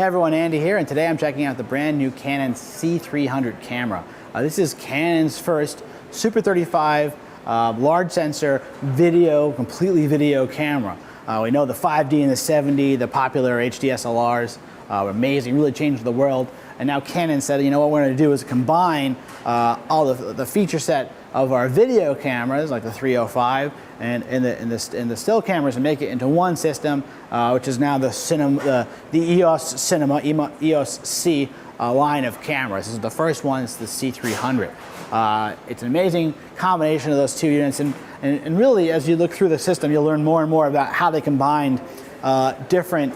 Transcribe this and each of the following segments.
Hey everyone, Andy here, and today I'm checking out the brand new Canon C300 camera. This is Canon's first Super 35 large sensor video, completely video camera. We know the 5D and the 7D, the popular HD-SLRs, were amazing, really changed the world. And now Canon said, you know what we're going to do is combine all the feature set of our video cameras, like the 305, and the still cameras, and make it into one system, which is now the EOS EOS C line of cameras. This is the first one. It's the C300. It's an amazing combination of those two units, and really, as you look through the system, you'll learn more and more about how they combined different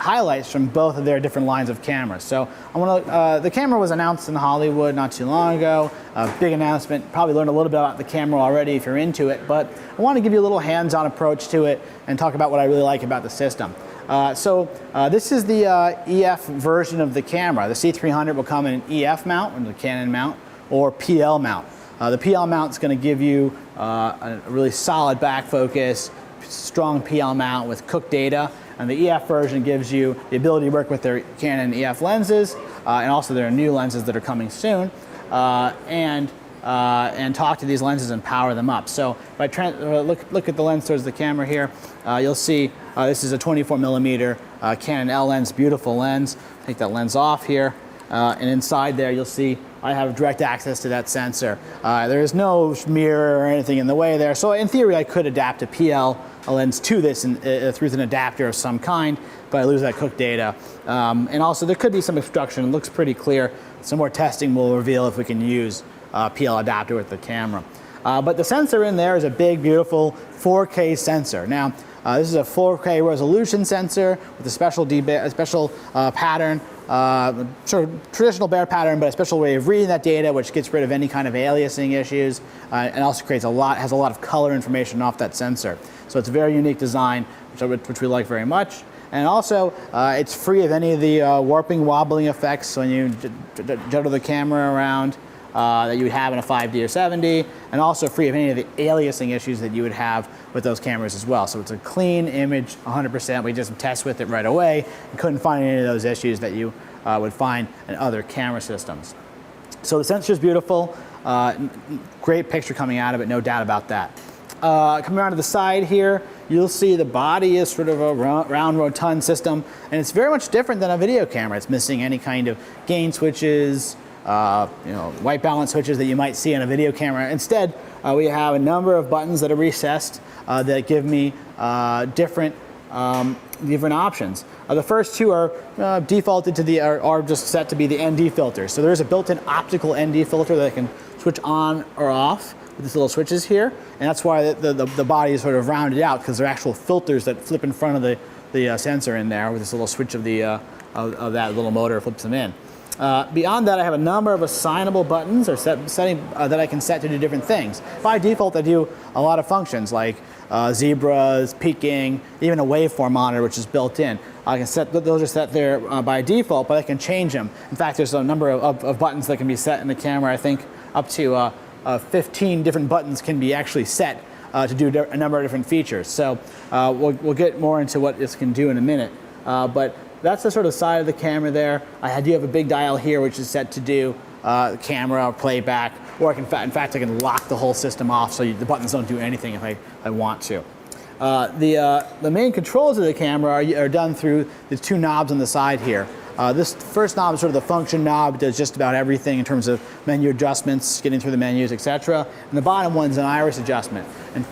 highlights from both of their different lines of cameras. So the camera was announced in Hollywood not too long ago. A big announcement. Probably learned a little bit about the camera already if you're into it, but I want to give you a little hands-on approach to it and talk about what I really like about the system. This is the EF version of the camera. The C300 will come in an EF mount, or the Canon mount, or PL mount. The PL mount is going to give you a really solid back focus, strong PL mount with cooked data. And the EF version gives you the ability to work with their Canon EF lenses, and also their new lenses that are coming soon, and talk to these lenses and power them up. So if I look at the lens towards the camera here, you'll see this is a 24mm Canon L lens, beautiful lens. Take that lens off here, and inside there you'll see I have direct access to that sensor. There is no mirror or anything in the way there, so in theory I could adapt a PL lens to this through an adapter of some kind, but I lose that cooked data. And also there could be some obstruction. It looks pretty clear. Some more testing will reveal if we can use PL adapter with the camera. But the sensor in there is a big, beautiful 4K sensor. Now, this is a 4K resolution sensor with a special pattern, sort of traditional Bayer pattern, but a special way of reading that data, which gets rid of any kind of aliasing issues, and also has a lot of color information off that sensor. So it's a very unique design, which we like very much. And also, it's free of any of the warping, wobbling effects when you juggle the camera around that you would have in a 5D or 7D, and also free of any of the aliasing issues that you would have with those cameras as well. So it's a clean image, 100%. We just test with it right away and couldn't find any of those issues that you would find in other camera systems. So the sensor is beautiful, great picture coming out of it, no doubt about that. Coming around to the side here, you'll see the body is sort of a round, rotund system, and it's very much different than a video camera. It's missing any kind of gain switches, white balance switches that you might see on a video camera. Instead, we have a number of buttons that are recessed that give me different options. The first two are defaulted to are just set to be the ND filters. So there's a built-in optical ND filter that I can switch on or off with these little switches here, and that's why the body is sort of rounded out, because they're actual filters that flip in front of the sensor in there with this little switch of that little motor flips them in. Beyond that, I have a number of assignable buttons or setting that I can set to do different things. By default, I do a lot of functions like zebras, peaking, even a waveform monitor, which is built in. I can set those are set there by default, but I can change them. In fact, there's a number of buttons that can be set in the camera. I think up to 15 different buttons can be actually set to do a number of different features. So we'll get more into what this can do in a minute. But that's the sort of side of the camera there. I do have a big dial here, which is set to do camera playback, or in fact I can lock the whole system off so the buttons don't do anything if I want to. The main controls of the camera are done through the two knobs on the side here. This first knob is sort of the function knob. It does just about everything in terms of menu adjustments, getting through the menus, etc. And the bottom one's an iris adjustment. And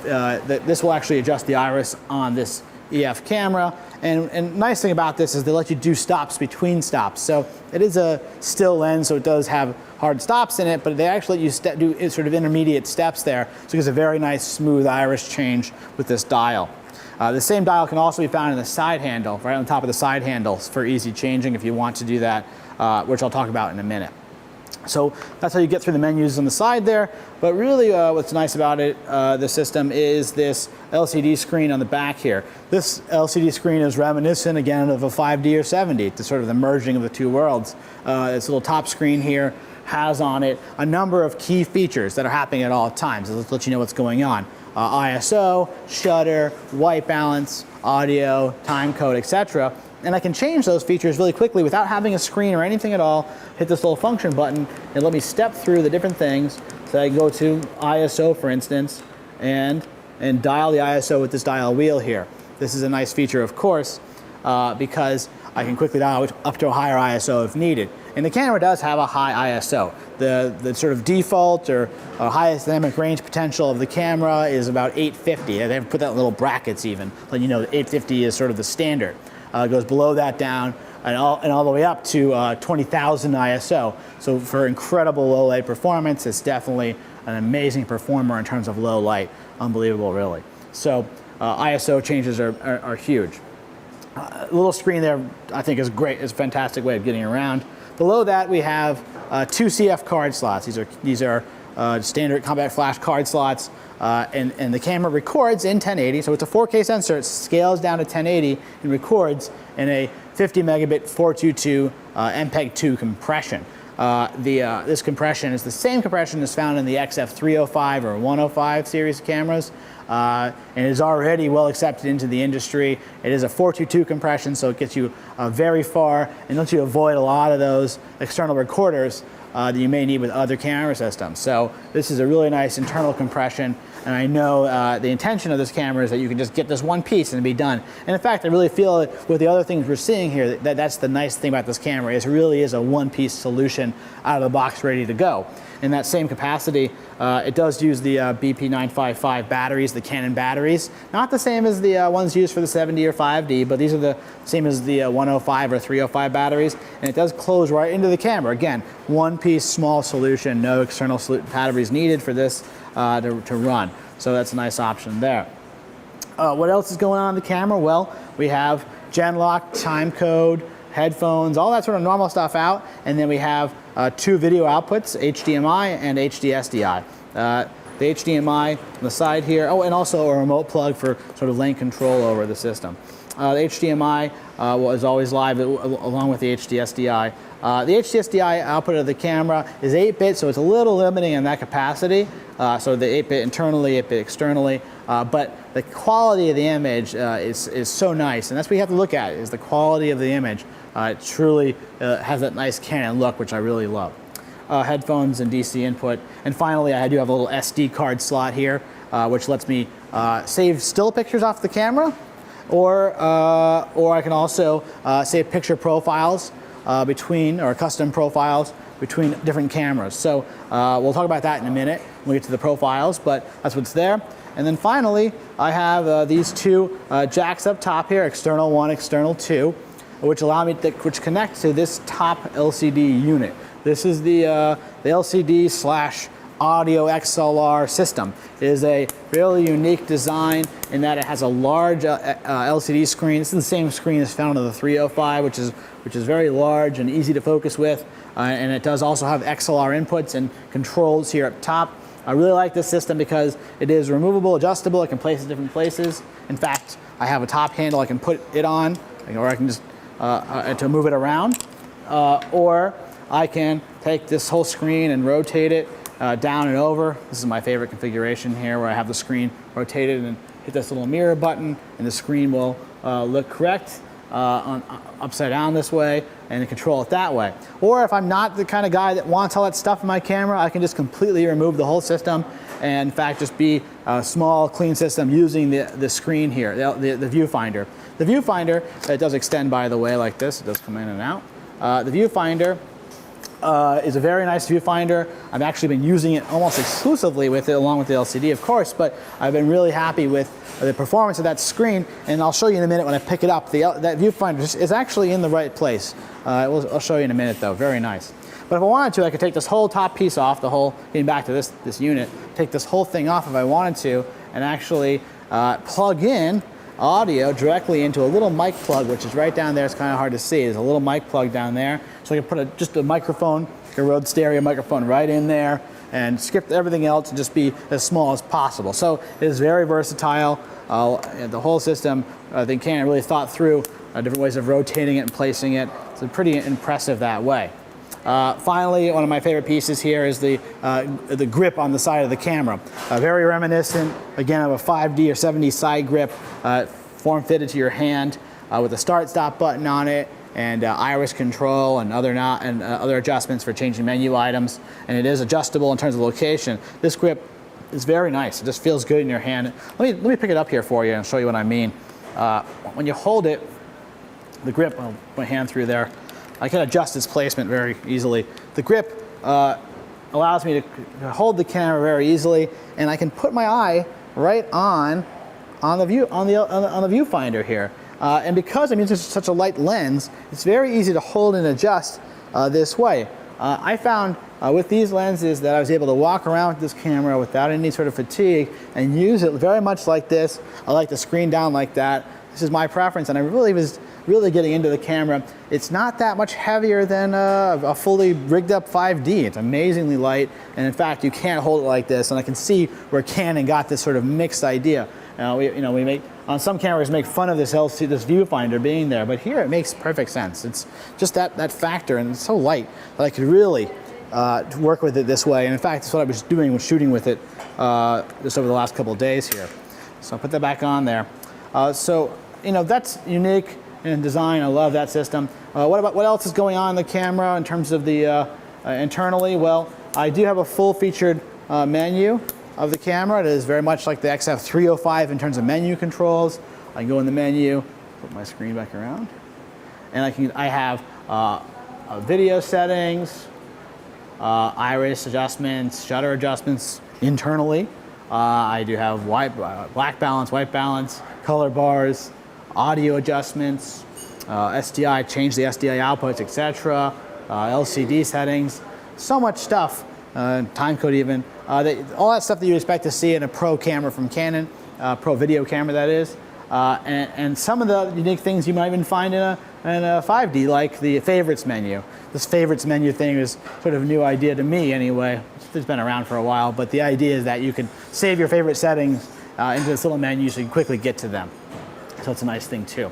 this will actually adjust the iris on this EF camera. And nice thing about this is they let you do stops between stops. So it is a still lens, so it does have hard stops in it, but they actually let you do sort of intermediate steps there. So it gives a very nice smooth iris change with this dial. The same dial can also be found in the side handle, right on top of the side handles for easy changing if you want to do that, which I'll talk about in a minute. So that's how you get through the menus on the side there. But really what's nice about it, the system, is this LCD screen on the back here. This LCD screen is reminiscent again of a 5D or 7D. It's sort of the merging of the two worlds. This little top screen here has on it a number of key features that are happening at all times. Let's let you know what's going on. ISO, shutter, white balance, audio, time code, etc. And I can change those features really quickly without having a screen or anything at all. Hit this little function button and let me step through the different things. So I can go to ISO, for instance, and dial the ISO with this dial wheel here. This is a nice feature, of course, because I can quickly dial it up to a higher ISO if needed. And the camera does have a high ISO. The sort of default or highest dynamic range potential of the camera is about 850. They have put that in little brackets even, letting you know that 850 is sort of the standard. It goes below that down and all the way up to 20,000 ISO. So for incredible low light performance, it's definitely an amazing performer in terms of low light. Unbelievable, really. So ISO changes are huge. The little screen there, I think, is great. It's a fantastic way of getting around. Below that, we have 2 CF card slots. These are standard compact flash card slots, and the camera records in 1080. So it's a 4K sensor. It scales down to 1080 and records in a 50 megabit 422 MPEG-2 compression. This compression is the same compression as found in the XF305 or 105 series cameras, and is already well accepted into the industry. It is a 422 compression, so it gets you very far and lets you avoid a lot of those external recorders that you may need with other camera systems. So this is a really nice internal compression, and I know the intention of this camera is that you can just get this one piece and be done. And in fact, I really feel that with the other things we're seeing here, that's the nice thing about this camera, is it really is a one-piece solution out of the box ready to go. In that same capacity, it does use the BP955 batteries, the Canon batteries. Not the same as the ones used for the 7D or 5D, but these are the same as the 105 or 305 batteries, and it does close right into the camera. Again, one-piece small solution, no external batteries needed for this to run. So that's a nice option there. What else is going on in the camera? Well, we have gen lock, time code, headphones, all that sort of normal stuff out, and then we have 2 video outputs, HDMI and HD-SDI. The HDMI on the side here, oh, and also a remote plug for sort of lane control over the system. The HDMI was always live along with the HD-SDI. The HD-SDI output of the camera is 8-bit, so it's a little limiting in that capacity. So the 8-bit internally, 8-bit externally, but the quality of the image is so nice, and that's what you have to look at, is the quality of the image. It truly has that nice Canon look, which I really love. Headphones and DC input, and finally I do have a little SD card slot here, which lets me save still pictures off the camera, or I can also save picture profiles or custom profiles between different cameras. So we'll talk about that in a minute when we get to the profiles, but that's what's there. And then finally, I have these 2 jacks up top here, external 1, external 2, which allow me which connect to this top LCD unit. This is the LCD / audio XLR system. It is a really unique design in that it has a large LCD screen. This is the same screen as found on the 305, which is very large and easy to focus with. And it does also have XLR inputs and controls here up top. I really like this system because it is removable, adjustable. I can place it in different places. In fact, I have a top handle I can put it on, or I can just to move it around, or I can take this whole screen and rotate it down and over. This is my favorite configuration here, where I have the screen rotated and hit this little mirror button, and the screen will look correct upside down this way, and control it that way. Or if I'm not the kind of guy that wants all that stuff in my camera, I can just completely remove the whole system, and in fact just be a small, clean system using the screen here, the viewfinder. The viewfinder, it does extend, by the way, like this. It does come in and out. The viewfinder is a very nice viewfinder. I've actually been using it almost exclusively with it, along with the LCD, of course, but I've been really happy with the performance of that screen, and I'll show you in a minute when I pick it up. That viewfinder is actually in the right place. I'll show you in a minute, though. Very nice. But if I wanted to, I could take this whole top piece off, getting back to this unit, take this whole thing off if I wanted to, and actually plug in audio directly into a little mic plug, which is right down there. It's kind of hard to see. There's a little mic plug down there. So I can put just a microphone, like a Rode stereo microphone, right in there, and skip everything else and just be as small as possible. So it is very versatile. The whole system, I think Canon really thought through different ways of rotating it and placing it. It's pretty impressive that way. Finally, one of my favorite pieces here is the grip on the side of the camera. Very reminiscent, again, of a 5D or 7D side grip, form-fitted to your hand. with a start-stop button on it, and iris control and other adjustments for changing menu items. And it is adjustable in terms of location. This grip is very nice. It just feels good in your hand. Let me pick it up here for you and show you what I mean. When you hold it, the grip, I'll put my hand through there, I can adjust its placement very easily. The grip allows me to hold the camera very easily, and I can put my eye right on the viewfinder here. And because I'm using such a light lens, it's very easy to hold and adjust this way. I found with these lenses that I was able to walk around with this camera without any sort of fatigue and use it very much like this. I like the screen down like that. This is my preference, and I really was getting into the camera. It's not that much heavier than a fully rigged up 5D. It's amazingly light, and in fact, you can't hold it like this. And I can see where Canon got this sort of mixed idea. We make on some cameras make fun of this viewfinder being there, but here it makes perfect sense. It's just that factor, and it's so light that I could really work with it this way. And in fact, that's what I was doing when shooting with it just over the last couple of days here. So I'll put that back on there. So that's unique in design. I love that system. What else is going on in the camera in terms of the internally? Well, I do have a full-featured menu of the camera. It is very much like the XF305 in terms of menu controls. I can go in the menu, put my screen back around, and I have video settings, iris adjustments, shutter adjustments internally. I do have black balance, white balance, color bars, audio adjustments, SDI, change the SDI outputs, etc., LCD settings, so much stuff, time code even, all that stuff that you expect to see in a pro camera from Canon, pro video camera that is, and some of the unique things you might even find in a 5D, like the favorites menu. This favorites menu thing is sort of a new idea to me anyway. It's been around for a while, but the idea is that you can save your favorite settings into this little menu so you can quickly get to them. So it's a nice thing too.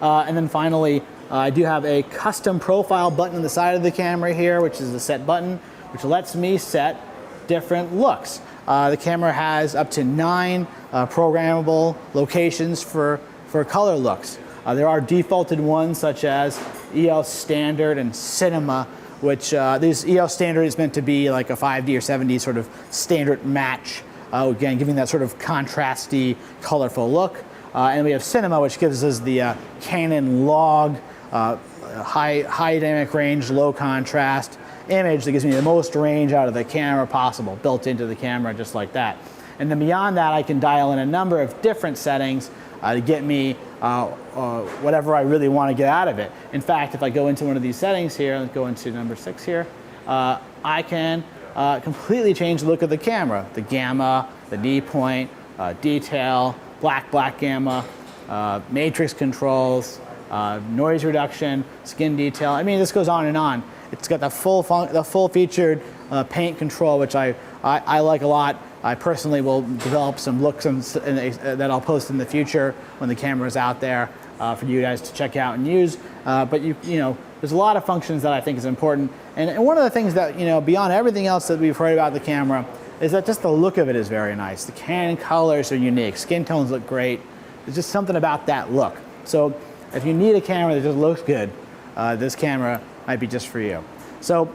And then finally, I do have a custom profile button on the side of the camera here, which is the set button, which lets me set different looks. The camera has up to 9 programmable locations for color looks. There are defaulted ones such as EOS Standard and Cinema, which this EOS Standard is meant to be like a 5D or 7D sort of standard match, again giving that sort of contrasty, colorful look. And we have Cinema, which gives us the Canon log, high dynamic range, low contrast image that gives me the most range out of the camera possible, built into the camera just like that. And then beyond that, I can dial in a number of different settings to get me whatever I really want to get out of it. In fact, if I go into one of these settings here, let's go into number 6 here, I can completely change the look of the camera. The gamma, the D point, detail, black gamma, matrix controls, noise reduction, skin detail. I mean, this goes on and on. It's got the full featured paint control, which I like a lot. I personally will develop some looks that I'll post in the future when the camera's out there for you guys to check out and use. But there's a lot of functions that I think is important. And one of the things that, beyond everything else that we've heard about the camera, is that just the look of it is very nice. The Canon colors are unique. Skin tones look great. There's just something about that look. So if you need a camera that just looks good, this camera might be just for you. So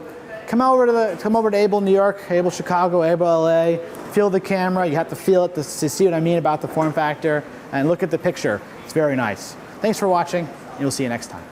come over to Abel New York, Abel Chicago, Abel LA, feel the camera. You have to feel it to see what I mean about the form factor, and look at the picture. It's very nice. Thanks for watching, and we'll see you next time.